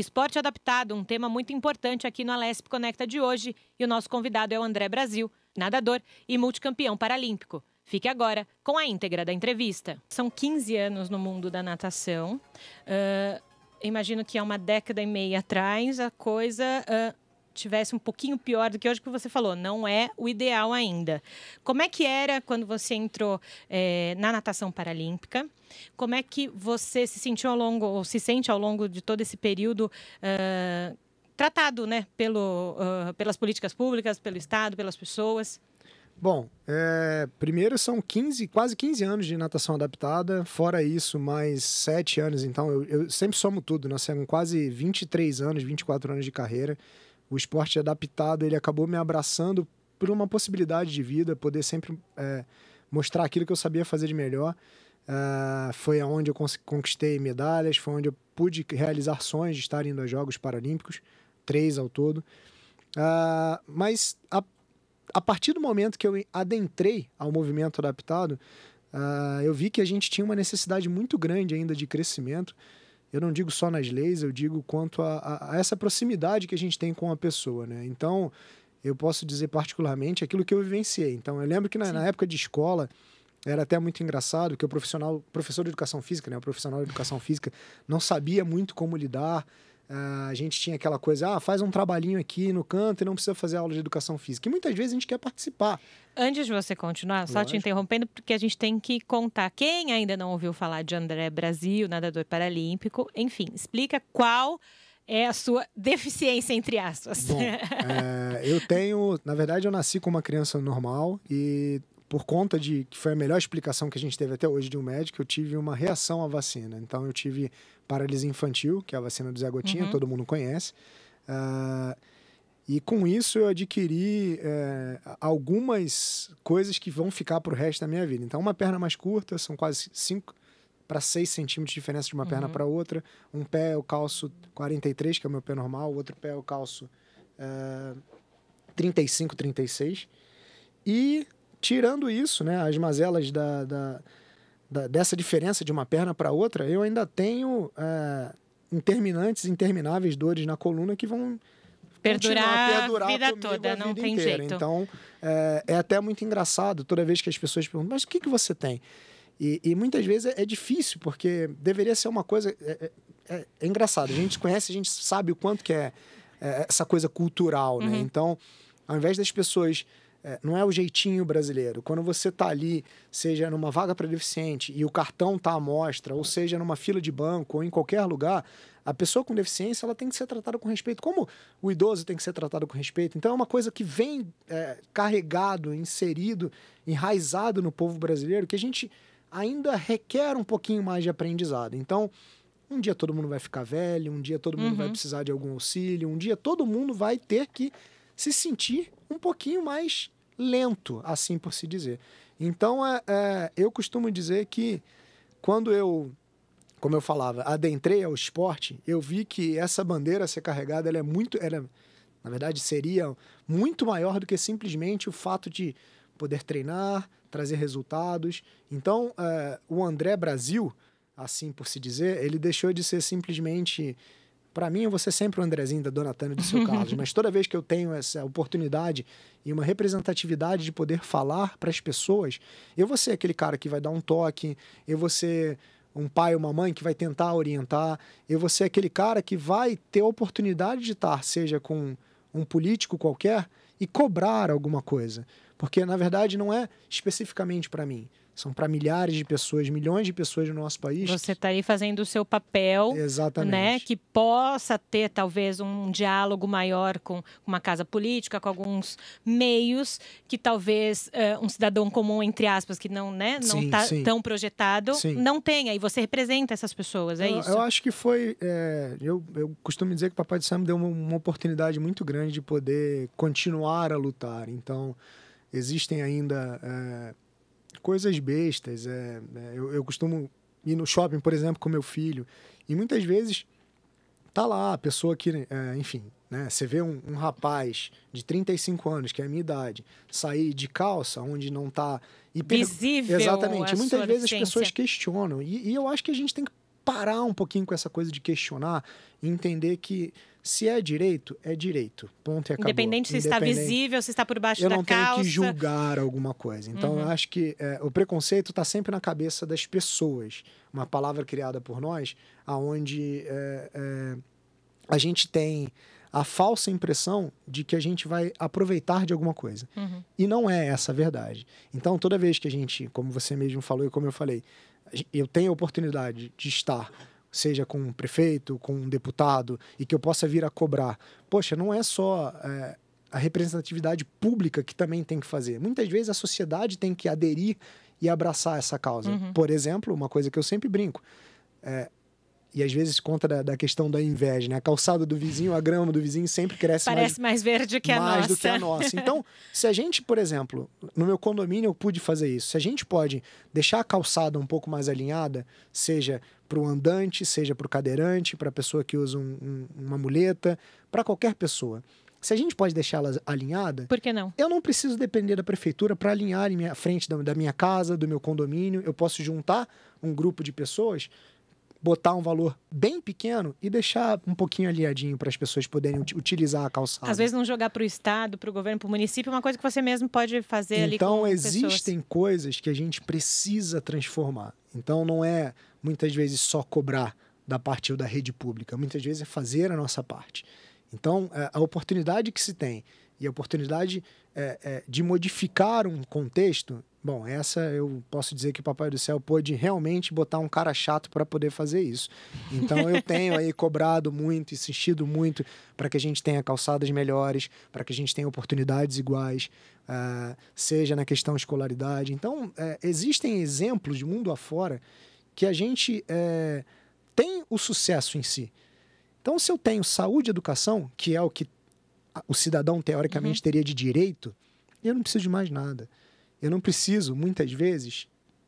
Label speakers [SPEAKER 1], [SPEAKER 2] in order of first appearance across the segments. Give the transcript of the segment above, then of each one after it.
[SPEAKER 1] Esporte adaptado, um tema muito importante aqui no Alesp Conecta de hoje. E o nosso convidado é o André Brasil, nadador e multicampeão paralímpico. Fique agora com a íntegra da entrevista. São 15 anos no mundo da natação. Imagino que há uma década e meia atrás a coisa tivesse um pouquinho pior do que hoje, que você falou. Não é o ideal ainda. Como é que era quando você entrou na natação paralímpica? Como é que você se sentiu ao longo, ou se sente ao longo de todo esse período tratado, né, pelas políticas públicas, pelo Estado, pelas pessoas?
[SPEAKER 2] Bom, primeiro são quase 15 anos de natação adaptada, fora isso, mais 7 anos. Então, eu sempre somo tudo. Nós temos quase 23 anos, 24 anos de carreira. O esporte adaptado, ele acabou me abraçando por uma possibilidade de vida, poder sempre mostrar aquilo que eu sabia fazer de melhor. Foi onde eu conquistei medalhas, foi onde eu pude realizar sonhos de estar indo aos Jogos Paralímpicos, 3 ao todo. Mas a partir do momento que eu adentrei ao movimento adaptado, eu vi que a gente tinha uma necessidade muito grande ainda de crescimento. Eu não digo só nas leis, eu digo quanto a essa proximidade que a gente tem com a pessoa, né? Então, eu posso dizer particularmente aquilo que eu vivenciei. Então, eu lembro que na época de escola, era até muito engraçado que o professor de educação física, né? O profissional de educação física não sabia muito como lidar. A gente tinha aquela coisa, faz um trabalhinho aqui no canto e não precisa fazer aula de educação física. E muitas vezes a gente quer participar.
[SPEAKER 1] Antes de você continuar, só te interrompendo, porque a gente tem que contar. Quem ainda não ouviu falar de André Brasil, nadador paralímpico, enfim, explica qual é a sua deficiência, entre aspas.
[SPEAKER 2] Bom, na verdade, eu nasci com uma criança normal e por conta de que foi a melhor explicação que a gente teve até hoje de um médico, eu tive uma reação à vacina. Então, eu tive paralisia infantil, que é a vacina do Zé Gotinha, todo mundo conhece. E com isso, eu adquiri algumas coisas que vão ficar para o resto da minha vida. Então, uma perna mais curta, são quase 5 para 6 centímetros de diferença de uma perna para outra. Um pé eu calço 43, que é o meu pé normal. O outro pé eu calço 35, 36. E tirando isso, né, as mazelas dessa diferença de uma perna para outra, eu ainda tenho intermináveis dores na coluna que vão
[SPEAKER 1] perdurar a vida toda, não tem jeito.
[SPEAKER 2] Então, é até muito engraçado toda vez que as pessoas perguntam, mas o que você tem? E muitas vezes é difícil, porque deveria ser uma coisa... É engraçado, a gente conhece, a gente sabe o quanto que é essa coisa cultural, né? Então, ao invés das pessoas... não é o jeitinho brasileiro. Quando você está ali, seja numa vaga para deficiente e o cartão está à mostra, ou seja numa fila de banco ou em qualquer lugar, a pessoa com deficiência ela tem que ser tratada com respeito, como o idoso tem que ser tratado com respeito. Então é uma coisa que vem carregado, inserido, enraizado no povo brasileiro, que a gente ainda requer um pouquinho mais de aprendizado. Então, um dia todo mundo vai ficar velho, um dia todo mundo vai precisar de algum auxílio, um dia todo mundo vai ter que se sentir um pouquinho mais lento, assim por se dizer. Então, eu costumo dizer que quando eu, como eu falava, adentrei ao esporte, eu vi que essa bandeira a ser carregada, na verdade, seria muito maior do que simplesmente o fato de poder treinar, trazer resultados. Então, o André Brasil, assim por se dizer, ele deixou de ser simplesmente... Para mim, eu vou ser sempre o Andrezinho da Dona Tânia e do seu Carlos, mas toda vez que eu tenho essa oportunidade e uma representatividade de poder falar para as pessoas, eu vou ser aquele cara que vai dar um toque, eu vou ser um pai ou uma mãe que vai tentar orientar, eu vou ser aquele cara que vai ter a oportunidade de estar, seja com um político qualquer, e cobrar alguma coisa. Porque, na verdade, não é especificamente para mim. São para milhares de pessoas, milhões de pessoas no nosso país.
[SPEAKER 1] Você está aí fazendo o seu papel,
[SPEAKER 2] exatamente,
[SPEAKER 1] né, que possa ter talvez um diálogo maior com uma casa política, com alguns meios que talvez um cidadão comum, entre aspas, que não está tão projetado, não tenha. E você representa essas pessoas, isso?
[SPEAKER 2] Eu acho que foi... eu costumo dizer que o Papai do Céu me deu uma oportunidade muito grande de poder continuar a lutar. Então, existem ainda... coisas bestas. Eu costumo ir no shopping, por exemplo, com meu filho, e muitas vezes tá lá a pessoa que, enfim, né, você vê um rapaz de 35 anos, que é a minha idade, sair de calça, onde não tá...
[SPEAKER 1] visível.
[SPEAKER 2] Exatamente.
[SPEAKER 1] A
[SPEAKER 2] muitas
[SPEAKER 1] sua
[SPEAKER 2] vezes
[SPEAKER 1] deficiência.
[SPEAKER 2] As pessoas questionam, e eu acho que a gente tem que parar um pouquinho com essa coisa de questionar e entender que se é direito, ponto e acabou.
[SPEAKER 1] Independente se está visível, se está por baixo da calça.
[SPEAKER 2] Eu não tenho que julgar alguma coisa. Então, eu acho que o preconceito está sempre na cabeça das pessoas. Uma palavra criada por nós, onde a gente tem a falsa impressão de que a gente vai aproveitar de alguma coisa. E não é essa a verdade. Então, toda vez que a gente, como você mesmo falou e como eu falei, eu tenho a oportunidade de estar, seja com um prefeito, com um deputado, e que eu possa vir a cobrar. Poxa, não é só a representatividade pública que também tem que fazer. Muitas vezes a sociedade tem que aderir e abraçar essa causa. Por exemplo, uma coisa que eu sempre brinco, e às vezes conta da questão da inveja, né? A calçada do vizinho, a grama do vizinho sempre cresce
[SPEAKER 1] Parece mais verde que a nossa.
[SPEAKER 2] Mais do que a nossa. Então, se a gente, por exemplo, no meu condomínio eu pude fazer isso. Se a gente pode deixar a calçada um pouco mais alinhada, seja para o andante, seja para o cadeirante, para a pessoa que usa uma muleta, para qualquer pessoa. Se a gente pode deixá-la alinhada...
[SPEAKER 1] Por que não?
[SPEAKER 2] Eu não preciso depender da prefeitura para alinhar a frente da minha casa, do meu condomínio. Eu posso juntar um grupo de pessoas, botar um valor bem pequeno e deixar um pouquinho alinhadinho para as pessoas poderem utilizar a calçada.
[SPEAKER 1] Às vezes não jogar para o estado, para o governo, para o município, é uma coisa que você mesmo pode fazer ali com
[SPEAKER 2] Então,
[SPEAKER 1] pessoas.
[SPEAKER 2] existem coisas que a gente precisa transformar. Então, não é, muitas vezes, só cobrar da parte da rede pública. Muitas vezes é fazer a nossa parte. Então, a oportunidade que se tem e a oportunidade de modificar um contexto, bom, essa eu posso dizer que o Papai do Céu pôde realmente botar um cara chato para poder fazer isso. Então, eu tenho aí cobrado muito, insistido muito para que a gente tenha calçadas melhores, para que a gente tenha oportunidades iguais, seja na questão escolaridade. Então, existem exemplos de mundo afora que a gente tem o sucesso em si. Então, se eu tenho saúde e educação, que é o que o cidadão, teoricamente, teria de direito, eu não preciso de mais nada. Eu não preciso, muitas vezes,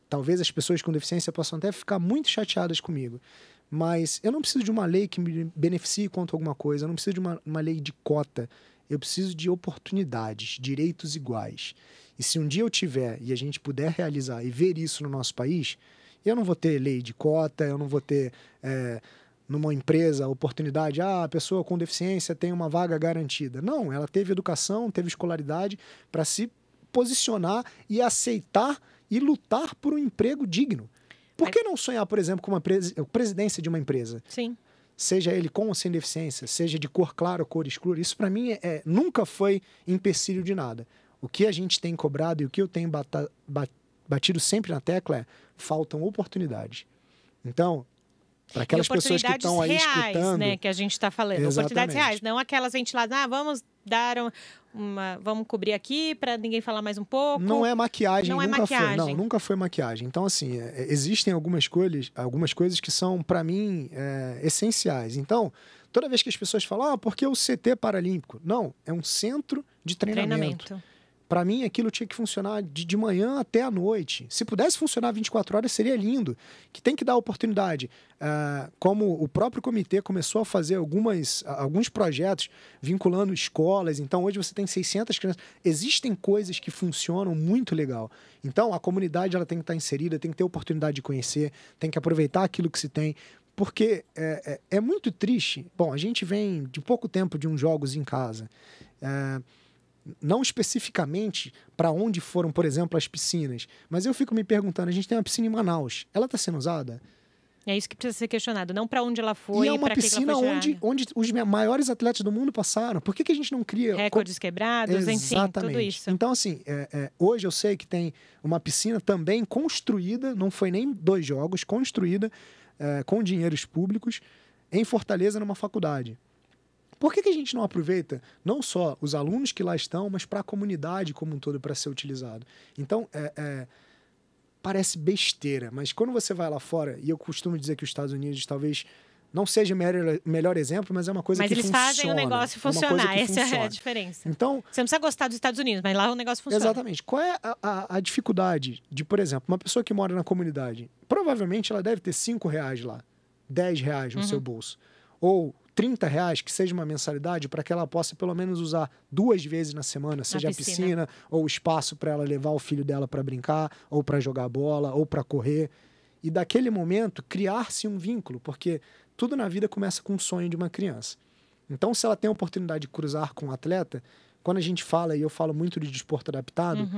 [SPEAKER 2] talvez as pessoas com deficiência possam até ficar muito chateadas comigo, mas eu não preciso de uma lei que me beneficie contra alguma coisa, eu não preciso de uma lei de cota, eu preciso de oportunidades, direitos iguais. E se um dia eu tiver e a gente puder realizar e ver isso no nosso país, eu não vou ter lei de cota, eu não vou ter... numa empresa, a oportunidade, a pessoa com deficiência tem uma vaga garantida. Não, ela teve educação, teve escolaridade para se posicionar e aceitar e lutar por um emprego digno. Por que não sonhar, por exemplo, com uma presidência de uma empresa?
[SPEAKER 1] Sim.
[SPEAKER 2] Seja ele com ou sem deficiência, seja de cor clara ou cor escura, isso para mim nunca foi empecilho de nada. O que a gente tem cobrado e o que eu tenho batido sempre na tecla faltam oportunidades. Então, para aquelas pessoas que estão aí
[SPEAKER 1] reais,
[SPEAKER 2] escutando,
[SPEAKER 1] né, que a gente está falando.
[SPEAKER 2] Exatamente.
[SPEAKER 1] Oportunidades reais, não aquelas ventiladas, vamos dar vamos cobrir aqui para ninguém falar mais um pouco.
[SPEAKER 2] Não é maquiagem,
[SPEAKER 1] não
[SPEAKER 2] nunca
[SPEAKER 1] é maquiagem.
[SPEAKER 2] foi. Não, nunca foi maquiagem. Então, assim, existem algumas coisas que são, para mim, essenciais. Então, toda vez que as pessoas falam, porque o CT Paralímpico? Não, é um centro de treinamento. Para mim, aquilo tinha que funcionar de manhã até a noite. Se pudesse funcionar 24 horas, seria lindo. Que tem que dar oportunidade. Como o próprio comitê começou a fazer alguns projetos vinculando escolas. Então, hoje você tem 600 crianças. Existem coisas que funcionam muito legal. Então, a comunidade ela tem que estar inserida, tem que ter oportunidade de conhecer, tem que aproveitar aquilo que se tem. Porque é muito triste. Bom, a gente vem de pouco tempo de uns jogos em casa. Não especificamente para onde foram, por exemplo, as piscinas. Mas eu fico me perguntando, a gente tem uma piscina em Manaus. Ela está sendo usada?
[SPEAKER 1] É isso que precisa ser questionado. Não para onde ela foi,
[SPEAKER 2] e é uma piscina
[SPEAKER 1] onde
[SPEAKER 2] os maiores atletas do mundo passaram. Por que a gente não cria...
[SPEAKER 1] recordes quebrados, enfim, tudo isso.
[SPEAKER 2] Então, assim, hoje eu sei que tem uma piscina também construída, não foi nem 2 jogos, construída com dinheiros públicos em Fortaleza, numa faculdade. Por que a gente não aproveita não só os alunos que lá estão, mas para a comunidade como um todo para ser utilizado? Então, parece besteira, mas quando você vai lá fora, e eu costumo dizer que os Estados Unidos talvez não seja o melhor exemplo, mas é uma coisa que funciona.
[SPEAKER 1] Mas eles fazem o negócio funcionar, essa é a diferença.
[SPEAKER 2] Então,
[SPEAKER 1] você não precisa gostar dos Estados Unidos, mas lá o negócio funciona.
[SPEAKER 2] Exatamente. Qual é a dificuldade de, por exemplo, uma pessoa que mora na comunidade? Provavelmente ela deve ter R$5 lá, R$10 no seu bolso. Ou R$30, que seja uma mensalidade, para que ela possa pelo menos usar 2 vezes na semana, seja a piscina ou o espaço para ela levar o filho dela para brincar, ou para jogar bola, ou para correr. e daquele momento criar-se um vínculo, porque tudo na vida começa com um sonho de uma criança. Então, se ela tem a oportunidade de cruzar com um atleta, quando a gente fala, e eu falo muito de desporto adaptado,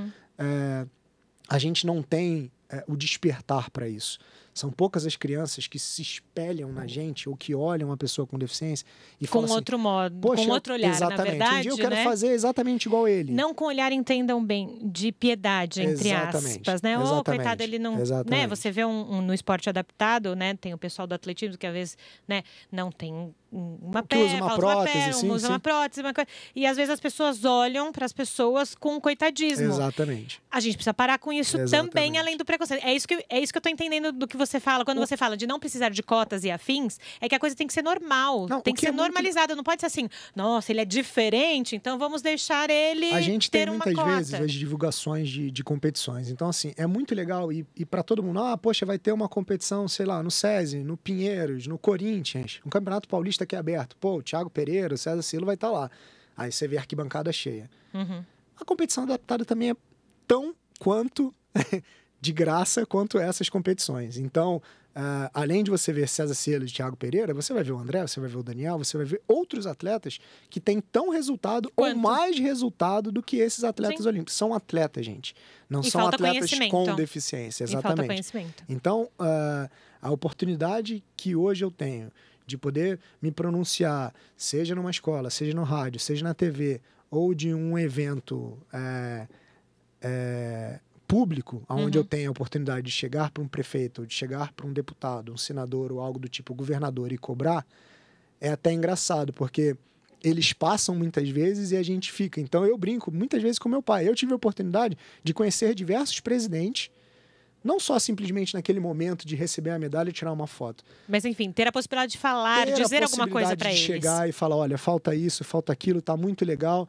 [SPEAKER 2] a gente não tem o despertar para isso. São poucas as crianças que se espelham na gente ou que olham uma pessoa com deficiência e falam assim,
[SPEAKER 1] outro modo,
[SPEAKER 2] poxa,
[SPEAKER 1] com outro olhar,
[SPEAKER 2] exatamente,
[SPEAKER 1] na verdade,
[SPEAKER 2] um dia eu quero
[SPEAKER 1] né?
[SPEAKER 2] fazer exatamente igual ele.
[SPEAKER 1] Não com olhar, entendam bem, de piedade, entre aspas, né? Ô, coitado, ele não... Né? Você vê no esporte adaptado, né? Tem o pessoal do atletismo que às vezes, né, não tem uma perna,
[SPEAKER 2] usa uma prótese,
[SPEAKER 1] usa uma prótese, e às vezes as pessoas olham para as pessoas com coitadismo.
[SPEAKER 2] Exatamente.
[SPEAKER 1] A gente precisa parar com isso também, além do preconceito. É isso que eu tô entendendo do que você fala. Quando você fala de não precisar de cotas e afins, é que a coisa tem que ser normal. Tem que ser normalizada. Não pode ser assim, nossa, ele é diferente, então vamos deixar ele ter uma cota.
[SPEAKER 2] A gente tem muitas vezes as divulgações de competições. Então, assim, é muito legal. E para todo mundo, poxa, vai ter uma competição, sei lá, no SESI, no Pinheiros, no Corinthians, no Campeonato Paulista que é aberto. Pô, o Thiago Pereira, o César Cielo vai estar lá. Aí você vê a arquibancada cheia. A competição adaptada também é tão quanto de graça quanto essas competições. Então, além de você ver César Cielo e Thiago Pereira, você vai ver o André, você vai ver o Daniel, você vai ver outros atletas que têm tão resultado ou mais resultado do que esses atletas olímpicos. São atletas, gente. Não são atletas com deficiência. Exatamente.
[SPEAKER 1] E falta conhecimento.
[SPEAKER 2] Então, a oportunidade que hoje eu tenho de poder me pronunciar, seja numa escola, seja no rádio, seja na TV, ou de um evento público, onde eu tenho a oportunidade de chegar para um prefeito, de chegar para um deputado, um senador ou algo do tipo governador e cobrar, é até engraçado, porque eles passam muitas vezes e a gente fica. Então eu brinco muitas vezes com meu pai. Eu tive a oportunidade de conhecer diversos presidentes, não só simplesmente naquele momento de receber a medalha e tirar uma foto.
[SPEAKER 1] Mas, enfim, ter a possibilidade de falar, dizer alguma coisa para eles.
[SPEAKER 2] Chegar e falar, olha, falta isso, falta aquilo, tá muito legal.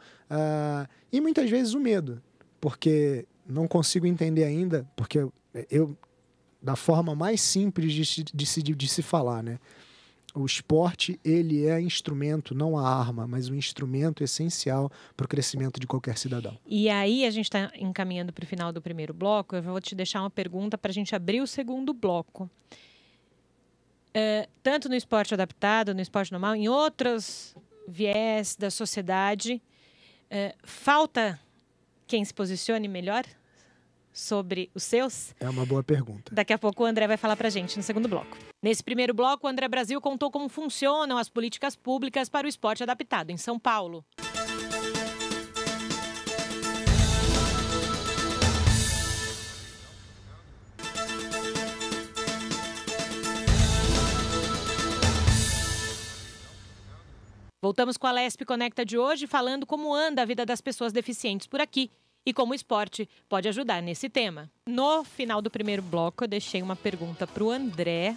[SPEAKER 2] E muitas vezes o medo, porque não consigo entender ainda, porque eu da forma mais simples de se falar, né? O esporte, ele é instrumento, não a arma, mas um instrumento essencial para o crescimento de qualquer cidadão.
[SPEAKER 1] E aí, a gente está encaminhando para o final do primeiro bloco. Eu vou te deixar uma pergunta para a gente abrir o segundo bloco. Tanto no esporte adaptado, no esporte normal, em outros viés da sociedade, falta quem se posicione melhor sobre os seus?
[SPEAKER 2] É uma boa pergunta.
[SPEAKER 1] Daqui a pouco o André vai falar pra gente no segundo bloco. Nesse primeiro bloco, o André Brasil contou como funcionam as políticas públicas para o esporte adaptado em São Paulo. Voltamos com a Lesp Conecta de hoje, falando como anda a vida das pessoas deficientes por aqui e como o esporte pode ajudar nesse tema. No final do primeiro bloco, eu deixei uma pergunta para o André,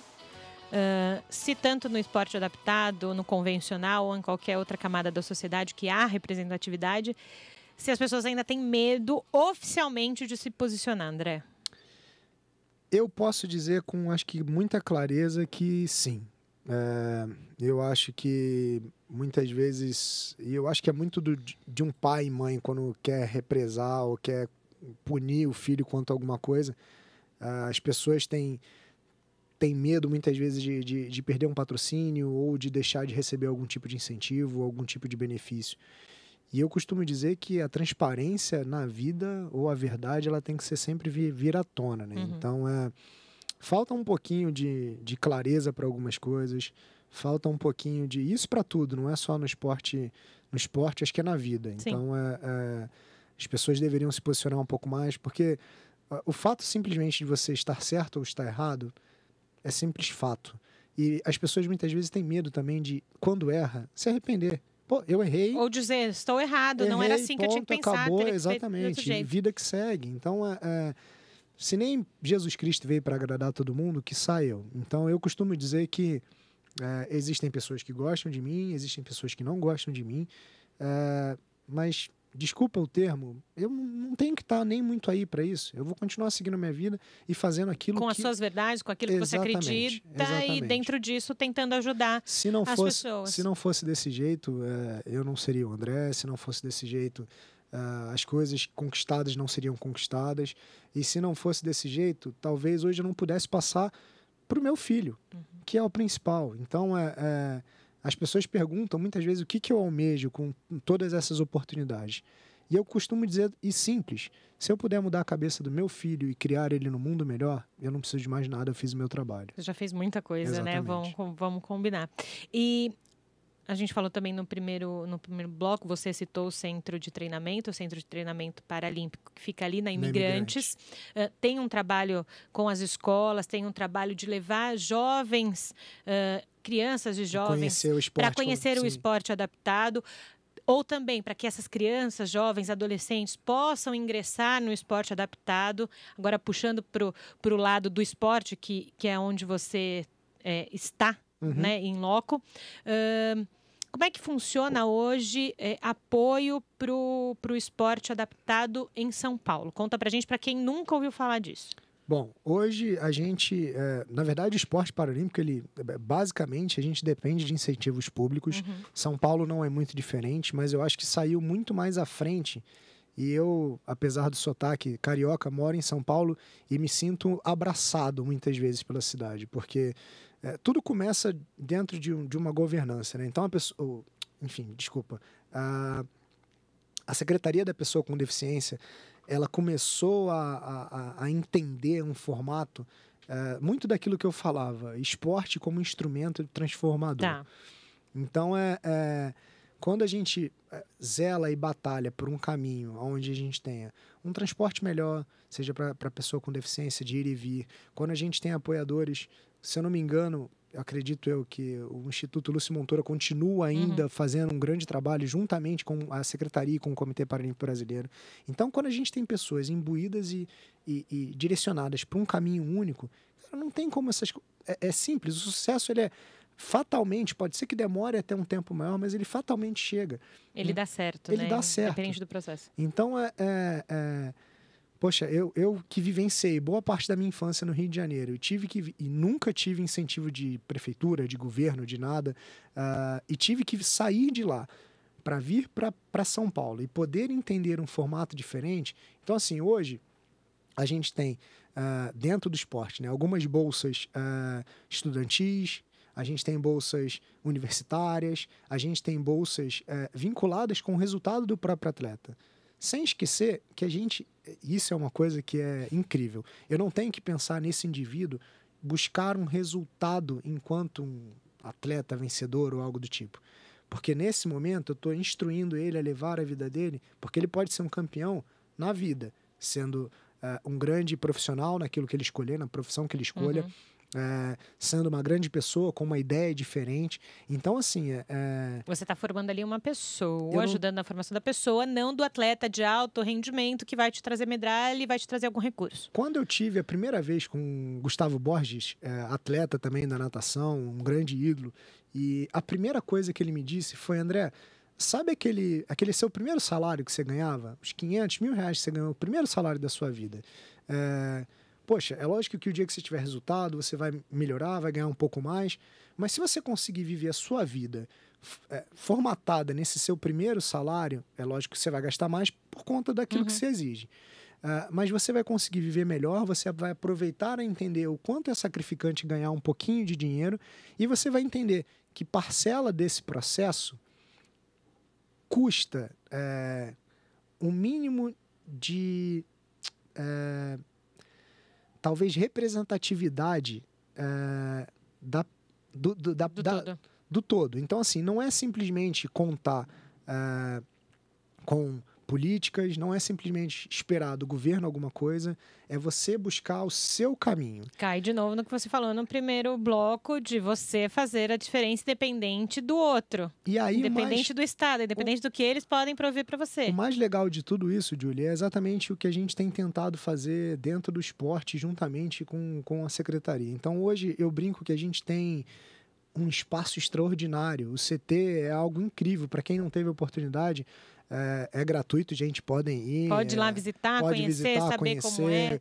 [SPEAKER 1] se tanto no esporte adaptado, no convencional ou em qualquer outra camada da sociedade que há representatividade, se as pessoas ainda têm medo oficialmente de se posicionar, André.
[SPEAKER 2] Eu posso dizer com, acho que, muita clareza que sim. Eu acho que muitas vezes, e eu acho que é muito de um pai e mãe quando quer represar ou quer punir o filho quanto a alguma coisa, as pessoas têm medo muitas vezes de perder um patrocínio ou de deixar de receber algum tipo de incentivo, algum tipo de benefício. E eu costumo dizer que a transparência na vida ou a verdade ela tem que ser sempre vir à tona, né? Então falta um pouquinho de clareza para algumas coisas, falta um pouquinho de... Isso para tudo, não é só no esporte. No esporte, acho que é na vida.
[SPEAKER 1] Sim.
[SPEAKER 2] Então, as pessoas deveriam se posicionar um pouco mais, porque o fato simplesmente de você estar certo ou estar errado é simples fato. E as pessoas muitas vezes têm medo também de, quando erra, se arrepender. Pô, eu errei.
[SPEAKER 1] Ou dizer, estou errado, não era assim que eu tinha que pensar.
[SPEAKER 2] Acabou, exatamente. Vida que segue. Então, se nem Jesus Cristo veio para agradar todo mundo, que sai eu. Então, eu costumo dizer que existem pessoas que gostam de mim, existem pessoas que não gostam de mim, mas, desculpa o termo, eu não tenho que estar nem muito aí para isso. Eu vou continuar seguindo a minha vida e fazendo aquilo
[SPEAKER 1] com as suas verdades, com aquilo que você acredita e dentro disso tentando ajudar as pessoas.
[SPEAKER 2] Se não fosse desse jeito, eu não seria o André. Se não fosse desse jeito, as coisas conquistadas não seriam conquistadas. E se não fosse desse jeito, talvez hoje eu não pudesse passar para o meu filho, que é o principal. Então, as pessoas perguntam muitas vezes o que eu almejo com todas essas oportunidades. E eu costumo dizer, e simples, se eu puder mudar a cabeça do meu filho e criar ele no mundo melhor, eu não preciso de mais nada, eu fiz o meu trabalho.
[SPEAKER 1] Você já fez muita coisa,
[SPEAKER 2] Exatamente.
[SPEAKER 1] né? Vamos combinar. E a gente falou também no primeiro bloco, você citou o Centro de Treinamento Paralímpico, que fica ali na Imigrantes. Tem um trabalho com as escolas, tem um trabalho de levar jovens, crianças e jovens, para conhecer o esporte adaptado, ou também para que essas crianças, jovens, adolescentes possam ingressar no esporte adaptado. Agora, puxando para o lado do esporte, que é onde você está, né, em loco. Como é que funciona hoje apoio para o esporte adaptado em São Paulo? Conta pra gente, para quem nunca ouviu falar disso.
[SPEAKER 2] Bom, hoje a gente, na verdade, o esporte paralímpico, basicamente, a gente depende de incentivos públicos. São Paulo não é muito diferente, mas eu acho que saiu muito mais à frente. E eu, apesar do sotaque carioca, moro em São Paulo e me sinto abraçado muitas vezes pela cidade, porque tudo começa dentro de uma governança, né? Então, a Secretaria da Pessoa com Deficiência, ela começou a entender um formato muito daquilo que eu falava, esporte como instrumento transformador.
[SPEAKER 1] Tá.
[SPEAKER 2] Então, quando a gente zela e batalha por um caminho onde a gente tenha um transporte melhor, seja para a pessoa com deficiência de ir e vir, quando a gente tem apoiadores, se eu não me engano, acredito eu que o Instituto Lúcio Montoura continua ainda fazendo um grande trabalho juntamente com a Secretaria e com o Comitê Paralímpico Brasileiro. Então, quando a gente tem pessoas imbuídas e direcionadas para um caminho único, não tem como essas coisas. É simples, o sucesso ele fatalmente, pode ser que demore até um tempo maior, mas ele fatalmente chega.
[SPEAKER 1] Ele dá certo,
[SPEAKER 2] ele
[SPEAKER 1] né?
[SPEAKER 2] Dá certo.
[SPEAKER 1] Depende do processo.
[SPEAKER 2] Então, poxa, eu que vivenciei boa parte da minha infância no Rio de Janeiro e nunca tive incentivo de prefeitura, de governo, de nada, e tive que sair de lá para vir para São Paulo e poder entender um formato diferente. Então, assim, hoje a gente tem dentro do esporte, né, algumas bolsas estudantis, a gente tem bolsas universitárias, a gente tem bolsas vinculadas com o resultado do próprio atleta. Sem esquecer que isso é uma coisa que é incrível. Eu não tenho que pensar nesse indivíduo buscar um resultado enquanto um atleta vencedor ou algo do tipo. Porque nesse momento eu estou instruindo ele a levar a vida dele, porque ele pode ser um campeão na vida, sendo um grande profissional naquilo que ele escolher, na profissão que ele escolha, sendo uma grande pessoa com uma ideia diferente. Então, assim...
[SPEAKER 1] Você está formando ali uma pessoa, ajudando na formação da pessoa, não do atleta de alto rendimento que vai te trazer medalha e vai te trazer algum recurso.
[SPEAKER 2] Quando eu tive a primeira vez com Gustavo Borges, atleta também da natação, um grande ídolo, e a primeira coisa que ele me disse foi: André, sabe aquele seu primeiro salário que você ganhava? Os 500 mil reais que você ganhou, o primeiro salário da sua vida. Poxa, é lógico que o dia que você tiver resultado, você vai melhorar, vai ganhar um pouco mais, mas se você conseguir viver a sua vida formatada nesse seu primeiro salário, é lógico que você vai gastar mais por conta daquilo que se exige. Mas você vai conseguir viver melhor, você vai aproveitar a entender o quanto é sacrificante ganhar um pouquinho de dinheiro, e você vai entender que parcela desse processo custa um mínimo de... talvez representatividade do todo. Então, assim, não é simplesmente contar com políticas, não é simplesmente esperar do governo alguma coisa, é você buscar o seu caminho.
[SPEAKER 1] Cai de novo no que você falou no primeiro bloco, de você fazer a diferença independente do outro.
[SPEAKER 2] E aí,
[SPEAKER 1] independente do Estado, independente do que eles podem prover para você.
[SPEAKER 2] O mais legal de tudo isso, Julia, é exatamente o que a gente tem tentado fazer dentro do esporte, juntamente com a secretaria. Então, hoje, eu brinco que a gente tem um espaço extraordinário. O CT é algo incrível. Para quem não teve oportunidade, é gratuito, gente, podem ir.
[SPEAKER 1] Pode ir lá visitar, saber como é.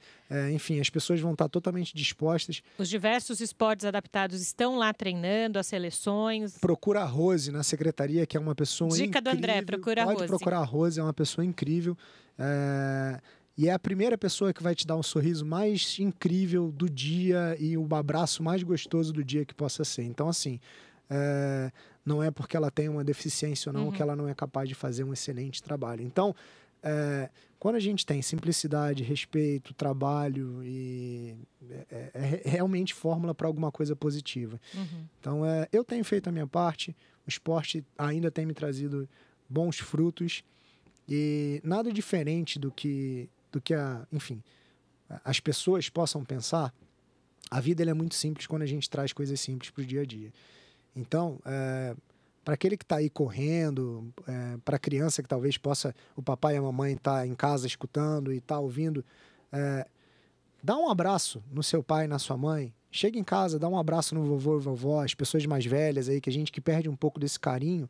[SPEAKER 2] Enfim, as pessoas vão estar totalmente dispostas.
[SPEAKER 1] Os diversos esportes adaptados estão lá treinando, as seleções.
[SPEAKER 2] Procura a Rose na secretaria, que é uma pessoa incrível.
[SPEAKER 1] Dica do André, procura a Rose.
[SPEAKER 2] Pode procurar a Rose, é uma pessoa incrível. E é a primeira pessoa que vai te dar um sorriso mais incrível do dia e um abraço mais gostoso do dia que possa ser. Então, assim, não é porque ela tem uma deficiência ou não que ela não é capaz de fazer um excelente trabalho. Então, quando a gente tem simplicidade, respeito, trabalho, é realmente fórmula para alguma coisa positiva. Então, eu tenho feito a minha parte, o esporte ainda tem me trazido bons frutos e nada diferente do que enfim, as pessoas possam pensar. A vida ela é muito simples quando a gente traz coisas simples para o dia a dia. Então, para aquele que está aí correndo, para a criança que talvez possa, o papai e a mamãe estar em casa escutando e tá ouvindo, dá um abraço no seu pai e na sua mãe. Chega em casa, dá um abraço no vovô e vovó, as pessoas mais velhas aí, que a gente que perde um pouco desse carinho,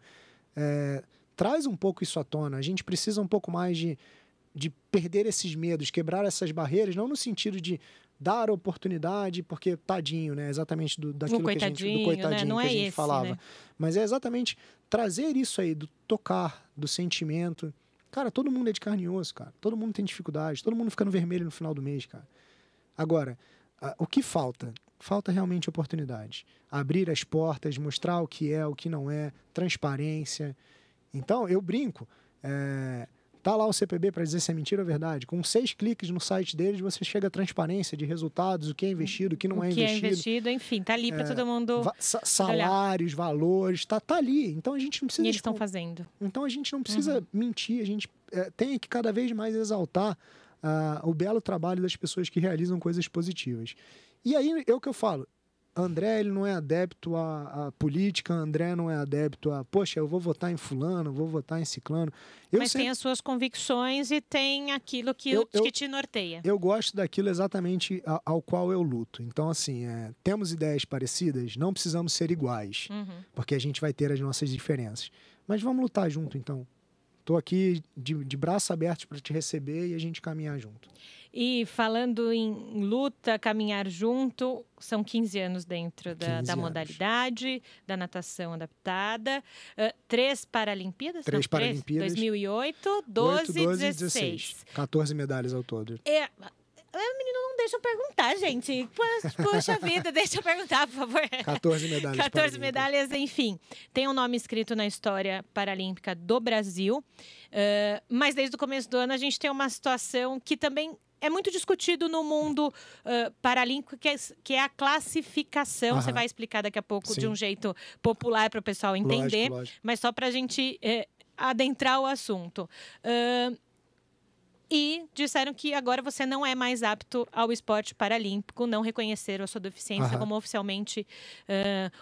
[SPEAKER 2] traz um pouco isso à tona. A gente precisa um pouco mais de perder esses medos, quebrar essas barreiras, não no sentido de dar oportunidade, porque tadinho, né? Exatamente daquilo que a gente, do coitadinho, né? Não que a gente falava. Né? Mas é exatamente trazer isso aí, do tocar, do sentimento. Cara, todo mundo é de carne e osso, cara. Todo mundo tem dificuldade, todo mundo fica no vermelho no final do mês, cara. Agora, o que falta? Falta realmente oportunidade. Abrir as portas, mostrar o que é, o que não é, transparência. Então, eu brinco. Tá lá o CPB para dizer se é mentira ou verdade. Com 6 cliques no site deles, você chega à transparência de resultados, o que é investido, o que não é investido. O que é investido,
[SPEAKER 1] enfim, tá ali para todo mundo
[SPEAKER 2] salários, valores, tá ali. Então a gente não precisa...
[SPEAKER 1] E eles estão fazendo.
[SPEAKER 2] Então a gente não precisa mentir, a gente tem que cada vez mais exaltar o belo trabalho das pessoas que realizam coisas positivas. E aí é o que eu falo. André, ele não é adepto à política, André não é adepto a, poxa, eu vou votar em fulano, vou votar em ciclano.
[SPEAKER 1] Mas tem as suas convicções e tem aquilo que te norteia.
[SPEAKER 2] Eu gosto daquilo exatamente ao qual eu luto. Então, assim, temos ideias parecidas, não precisamos ser iguais, porque a gente vai ter as nossas diferenças. Mas vamos lutar junto, então. Estou aqui de braços abertos para te receber e a gente caminhar junto.
[SPEAKER 1] E falando em luta, caminhar junto, são 15 anos dentro da modalidade, da natação adaptada. 3 Paralimpíadas?
[SPEAKER 2] 3 Paralimpíadas.
[SPEAKER 1] 2008, 12 e 16.
[SPEAKER 2] 14 medalhas ao todo.
[SPEAKER 1] O menino não deixa eu perguntar, gente. Poxa vida, deixa eu perguntar, por favor.
[SPEAKER 2] 14 medalhas.
[SPEAKER 1] 14 medalhas, enfim. Tem um nome escrito na história paralímpica do Brasil. Mas desde o começo do ano a gente tem uma situação que também é muito discutido no mundo paralímpico, que é a classificação. Você vai explicar daqui a pouco de um jeito popular para o pessoal entender. Lógico. Mas só para a gente adentrar o assunto. E disseram que agora você não é mais apto ao esporte paralímpico, não reconheceram a sua deficiência como oficialmente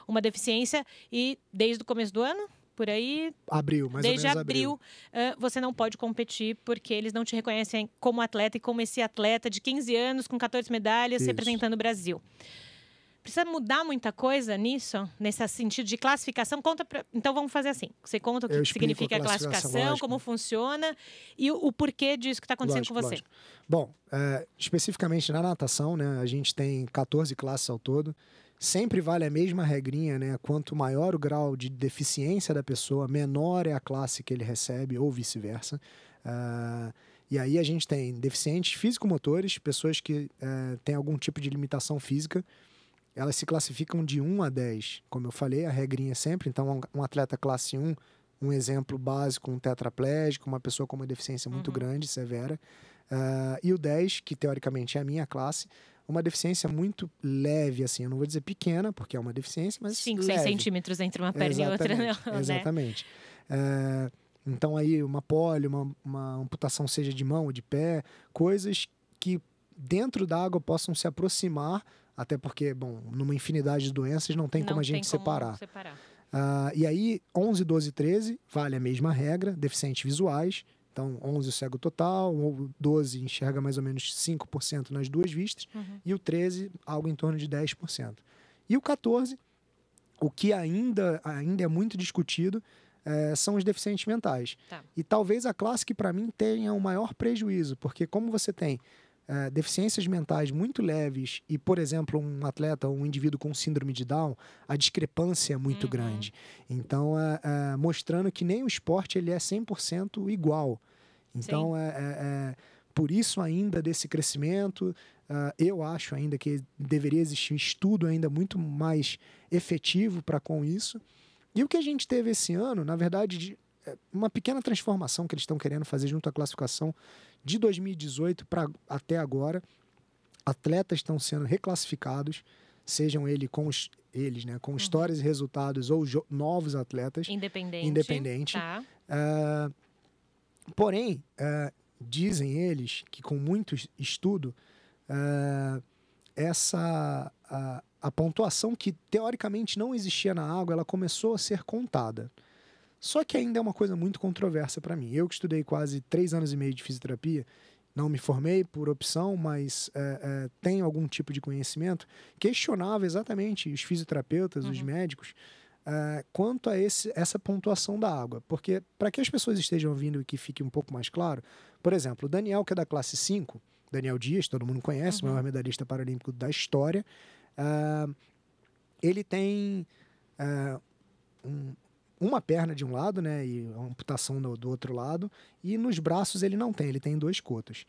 [SPEAKER 1] uma deficiência. E desde o começo do ano, por aí...
[SPEAKER 2] Abril, mais ou menos abril.
[SPEAKER 1] Você não pode competir porque eles não te reconhecem como atleta e como esse atleta de 15 anos com 14 medalhas representando o Brasil. Precisa mudar muita coisa nisso, nesse sentido de classificação? Então vamos fazer assim. Você conta o que significa a classificação, como funciona e o porquê disso que está acontecendo com você.
[SPEAKER 2] Lógico. Bom, especificamente na natação, né, a gente tem 14 classes ao todo. Sempre vale a mesma regrinha, né? Quanto maior o grau de deficiência da pessoa, menor é a classe que ele recebe, ou vice-versa. E aí a gente tem deficientes físico-motores, pessoas que têm algum tipo de limitação física. Elas se classificam de 1 a 10. Como eu falei, a regrinha é sempre. Então, um atleta classe 1, um exemplo básico, um tetraplégico, uma pessoa com uma deficiência muito grande, severa. E o 10, que teoricamente é a minha classe, uma deficiência muito leve, assim. Eu não vou dizer pequena, porque é uma deficiência, mas
[SPEAKER 1] 5,
[SPEAKER 2] leve.
[SPEAKER 1] 6 centímetros entre uma perna e outra, não,
[SPEAKER 2] exatamente. Então, aí, uma polio, uma amputação seja de mão ou de pé, coisas que dentro da água possam se aproximar. Até porque, bom, numa infinidade de doenças não tem como a gente separar. E aí, 11, 12 e 13, vale a mesma regra, deficientes visuais. Então, 11 o cego total, o 12 enxerga mais ou menos 5% nas duas vistas, e o 13, algo em torno de 10%. E o 14, o que ainda é muito discutido, são os deficientes mentais.
[SPEAKER 1] Tá.
[SPEAKER 2] E talvez a classe que, para mim, tenha o maior prejuízo, porque como você tem deficiências mentais muito leves e, por exemplo, um atleta ou um indivíduo com síndrome de Down, a discrepância é muito grande. Então, mostrando que nem o esporte ele é 100% igual. Então, por isso ainda desse crescimento, eu acho ainda que deveria existir um estudo ainda muito mais efetivo para com isso. E o que a gente teve esse ano, na verdade, uma pequena transformação que eles estão querendo fazer junto à classificação de 2018 para até agora. Atletas estão sendo reclassificados, sejam eles com histórias e resultados ou novos atletas. Independente.
[SPEAKER 1] Tá.
[SPEAKER 2] Porém, dizem eles que com muito estudo, a pontuação que teoricamente não existia na água, ela começou a ser contada. Só que ainda é uma coisa muito controversa para mim. Eu que estudei quase 3 anos e meio de fisioterapia, não me formei por opção, mas tenho algum tipo de conhecimento, questionava exatamente os fisioterapeutas, os médicos, quanto a essa pontuação da água. Porque, para que as pessoas estejam ouvindo e que fique um pouco mais claro, por exemplo, o Daniel, que é da classe 5, Daniel Dias, todo mundo conhece, o maior medalhista paralímpico da história, ele tem uma perna de um lado, né, e a amputação do outro lado, e nos braços ele não tem, ele tem 2 cotos.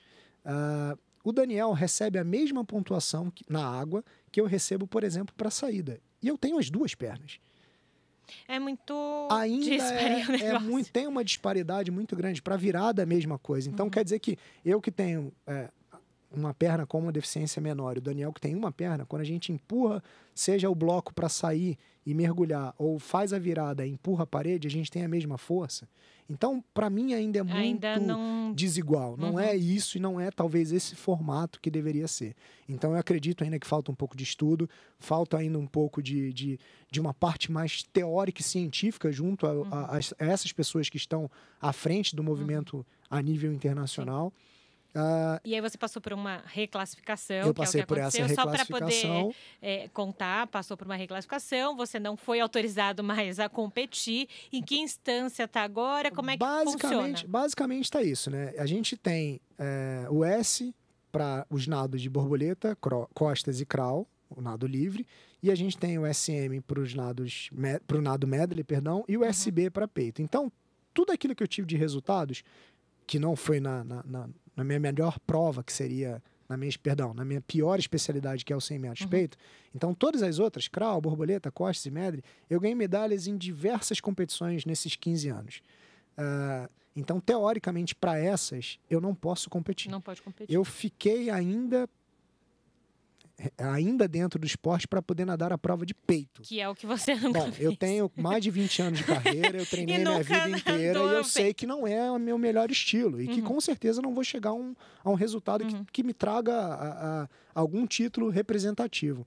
[SPEAKER 2] O Daniel recebe a mesma pontuação na água que eu recebo, por exemplo, para a saída. E eu tenho as 2 pernas.
[SPEAKER 1] É muito
[SPEAKER 2] ainda tem uma disparidade muito grande para virada a mesma coisa. Então quer dizer que eu que tenho uma perna com uma deficiência menor e o Daniel que tem uma perna, quando a gente empurra, seja o bloco para sair e mergulhar ou faz a virada e empurra a parede, a gente tem a mesma força. Então, para mim ainda é muito desigual. Não é isso e não é talvez esse formato que deveria ser. Então eu acredito ainda que falta um pouco de estudo, falta ainda um pouco de uma parte mais teórica e científica junto a essas pessoas que estão à frente do movimento a nível internacional.
[SPEAKER 1] E aí você passou por uma reclassificação,
[SPEAKER 2] eu passei
[SPEAKER 1] que é o que aconteceu,
[SPEAKER 2] por essa reclassificação.
[SPEAKER 1] Só para poder contar, passou por uma reclassificação, você não foi autorizado mais a competir. Em que instância está agora? Como é que funciona?
[SPEAKER 2] Basicamente está isso, né? A gente tem o S para os nados de borboleta, costas e crawl, o nado livre, e a gente tem o SM para o nado medley, e o SB para peito. Então, tudo aquilo que eu tive de resultados, que não foi na minha melhor prova, que seria, na minha pior especialidade, que é o 100 metros peito. Então, todas as outras, crawl, borboleta, costas e medley, eu ganhei medalhas em diversas competições nesses 15 anos. Então, teoricamente, para essas, eu não posso competir.
[SPEAKER 1] Não pode competir.
[SPEAKER 2] Eu fiquei ainda dentro do esporte para poder nadar a prova de peito.
[SPEAKER 1] Que é o que você nunca fez.
[SPEAKER 2] Eu tenho mais de 20 anos de carreira, eu treinei minha vida inteira e eu sei que não é o meu melhor estilo e que com certeza não vou chegar a um resultado que me traga algum título representativo.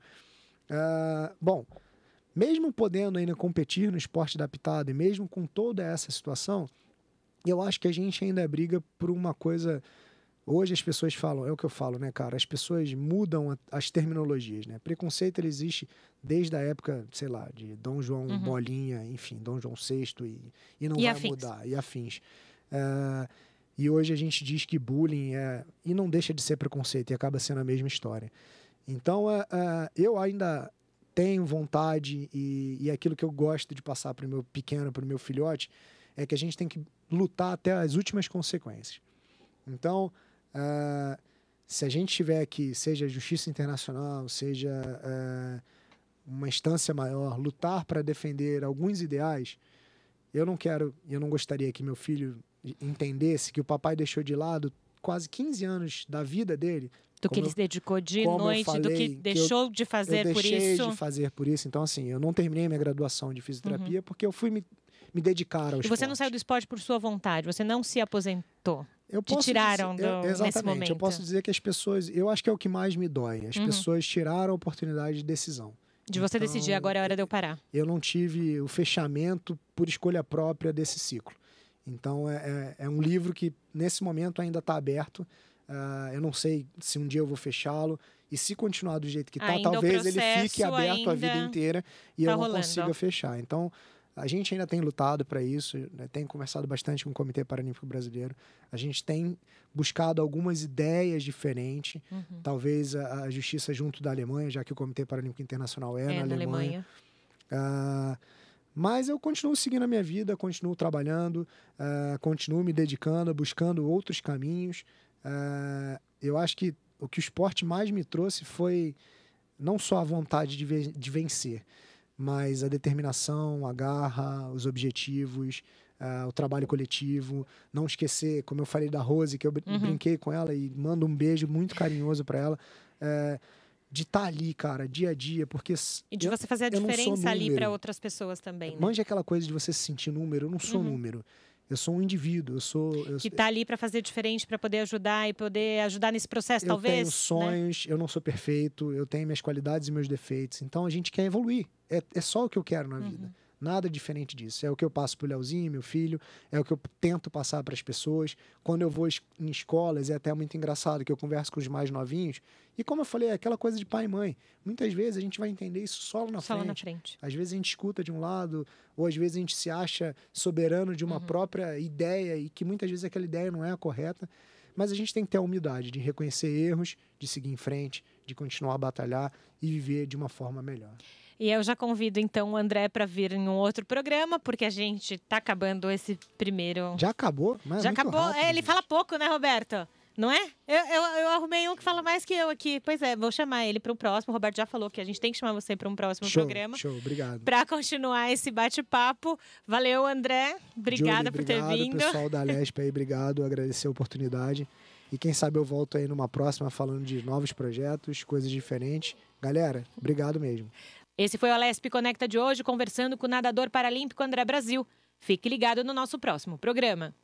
[SPEAKER 2] Bom, mesmo podendo ainda competir no esporte adaptado e mesmo com toda essa situação, eu acho que a gente ainda briga por uma coisa. Hoje as pessoas falam, é o que eu falo, né, cara? As pessoas mudam as terminologias, né? Preconceito ele existe desde a época, sei lá, de Dom João Bolinha, enfim, Dom João VI e não vai mudar, e afins. E hoje a gente diz que bullying e não deixa de ser preconceito e acaba sendo a mesma história. Então, eu ainda tenho vontade e aquilo que eu gosto de passar para o meu pequeno, para o meu filhote, é que a gente tem que lutar até as últimas consequências. Então, se a gente tiver aqui, seja justiça internacional, seja uma instância maior, lutar para defender alguns ideais, eu não gostaria que meu filho entendesse que o papai deixou de lado quase 15 anos da vida dele.
[SPEAKER 1] Do que ele se dedicou de noite, do que deixou de fazer por isso.
[SPEAKER 2] Eu deixei de fazer por isso. Então, assim, eu não terminei minha graduação de fisioterapia porque eu fui me dedicar ao esporte.
[SPEAKER 1] E você não saiu do esporte por sua vontade, você não se aposentou. Te tiraram nesse momento.
[SPEAKER 2] Eu posso dizer que as pessoas... Eu acho que é o que mais me dói. As pessoas tiraram a oportunidade de decisão.
[SPEAKER 1] De você decidir, agora é hora de eu parar.
[SPEAKER 2] Eu não tive o fechamento por escolha própria desse ciclo. Então, é um livro que, nesse momento, ainda está aberto. Eu não sei se um dia eu vou fechá-lo. E se continuar do jeito que está, talvez ele fique aberto a vida inteira e eu não consiga fechar. Então, A gente ainda tem lutado para isso, né? Tem conversado bastante com o Comitê Paralímpico Brasileiro. A gente tem buscado algumas ideias diferentes. Talvez a justiça junto da Alemanha, já que o Comitê Paralímpico Internacional é na Alemanha. Mas eu continuo seguindo a minha vida, continuo trabalhando, continuo me dedicando, buscando outros caminhos. Eu acho que o que o esporte mais me trouxe foi não só a vontade de vencer, mas a determinação, a garra, os objetivos, o trabalho coletivo. Não esquecer, como eu falei da Rose, que eu brinquei com ela e mando um beijo muito carinhoso para ela, de estar ali, cara, dia a dia, porque...
[SPEAKER 1] E de você fazer a diferença ali para outras pessoas também, né?
[SPEAKER 2] Manja aquela coisa de você se sentir número. Eu não sou número. Eu sou um indivíduo, que
[SPEAKER 1] está ali para fazer diferente, para poder ajudar e poder ajudar nesse processo, talvez.
[SPEAKER 2] Eu tenho sonhos, né? Eu não sou perfeito, eu tenho minhas qualidades e meus defeitos. Então a gente quer evoluir. É só o que eu quero na vida. Nada diferente disso. É o que eu passo pro Leozinho, meu filho, é o que eu tento passar para as pessoas. Quando eu vou em escolas, é até muito engraçado que eu converso com os mais novinhos. E como eu falei, é aquela coisa de pai e mãe. Muitas vezes a gente vai entender isso só lá na frente. Às vezes a gente escuta de um lado, ou às vezes a gente se acha soberano de uma própria ideia e que muitas vezes aquela ideia não é a correta. Mas a gente tem que ter a humildade de reconhecer erros, de seguir em frente, de continuar a batalhar e viver de uma forma melhor.
[SPEAKER 1] E eu já convido, então, o André para vir em um outro programa, porque a gente está acabando esse primeiro...
[SPEAKER 2] Já acabou? Mas
[SPEAKER 1] já acabou.
[SPEAKER 2] Rápido,
[SPEAKER 1] ele fala pouco, né, Roberto? Não é? Eu arrumei um que fala mais que eu aqui. Pois é, vou chamar ele para o próximo. O Roberto já falou que a gente tem que chamar você para um próximo programa.
[SPEAKER 2] Show, obrigado.
[SPEAKER 1] Para continuar esse bate-papo. Valeu, André. Obrigada por ter vindo.
[SPEAKER 2] Obrigado, pessoal da Lesp aí, obrigado. Agradecer a oportunidade. E quem sabe eu volto aí numa próxima falando de novos projetos, coisas diferentes. Galera, obrigado mesmo.
[SPEAKER 1] Esse foi o Alesp Conecta de hoje, conversando com o nadador paralímpico André Brasil. Fique ligado no nosso próximo programa.